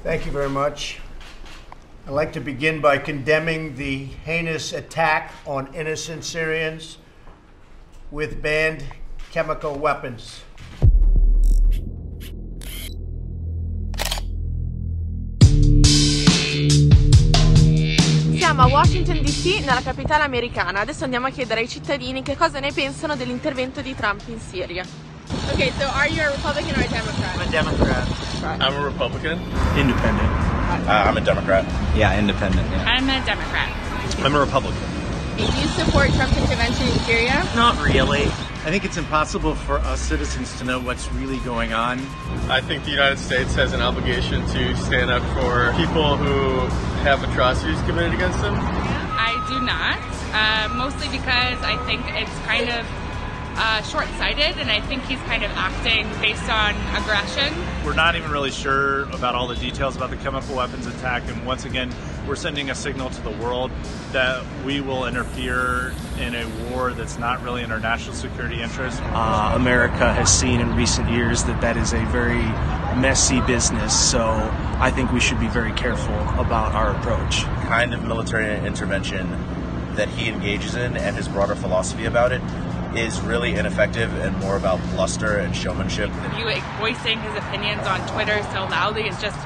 Thank you very much. I'd like to begin by condemning the heinous attack on innocent Syrians with banned chemical weapons. Siamo a Washington DC, nella capitale americana. Adesso andiamo a chiedere ai cittadini che cosa ne pensano dell'intervento di Trump in Siria. Okay, so are you a Republican or a Democrat? I'm a Democrat. I'm a Republican. Independent. I'm a Democrat. Yeah, independent. Yeah. I'm a Democrat. I'm a Republican. Do you support Trump's intervention in Syria? Not really. I think it's impossible for us citizens to know what's really going on. I think the United States has an obligation to stand up for people who have atrocities committed against them. I do not, mostly because I think it's kind of short-sighted, and I think he's kind of acting based on aggression. We're not even really sure about all the details about the chemical weapons attack, and once again, we're sending a signal to the world that we will interfere in a war that's not really in our national security interest. America has seen in recent years that is a very messy business, so I think we should be very careful about our approach. The kind of military intervention that he engages in and his broader philosophy about it is really ineffective and more about bluster and showmanship. You voicing his opinions on Twitter so loudly is just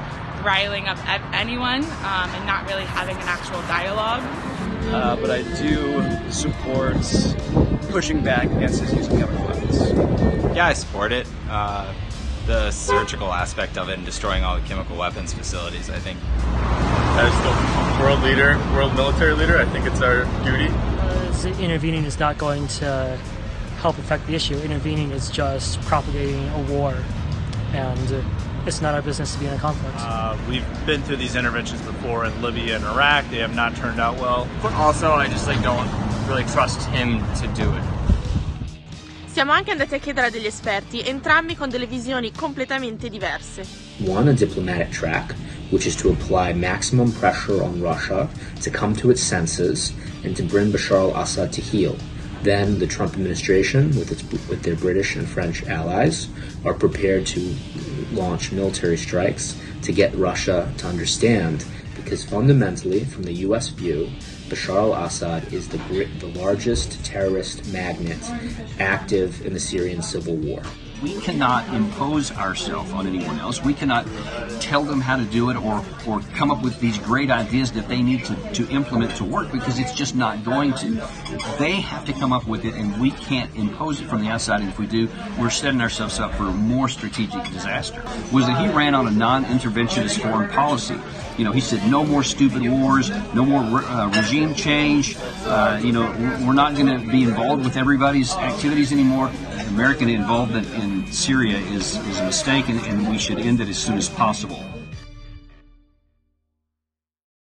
riling up anyone and not really having an actual dialogue. But I do support pushing back against his use of chemical weapons. Yeah, I support it. The surgical aspect of it and destroying all the chemical weapons facilities, I think. As the world leader, world military leader, I think it's our duty. Intervening is not going to help affect the issue. Intervening is just propagating a war, and it's not our business to be in a conflict. We've been through these interventions before in Libya and Iraq. They have not turned out well. Also, I just don't really trust him to do it. Siamo anche andati a chiedere a degli esperti, entrambi con delle visioni completamente diverse. One, a diplomatic track, which is to apply maximum pressure on Russia to come to its senses and to bring Bashar al-Assad to heel. Then the Trump administration, with their British and French allies, are prepared to launch military strikes to get Russia to understand, because fundamentally, from the U.S. view, Bashar al-Assad is the largest terrorist magnet active in the Syrian civil war. We cannot impose ourselves on anyone else. We cannot tell them how to do it or come up with these great ideas that they need to implement to work, because it's just not going to. They have to come up with it, and we can't impose it from the outside. And if we do, we're setting ourselves up for more strategic disaster. Was that he ran on a non-interventionist foreign policy. You know, he said no more stupid wars, no more regime change. We're not going to be involved with everybody's activities anymore. American involvement in Syria is a mistake, and we should end it as soon as possible.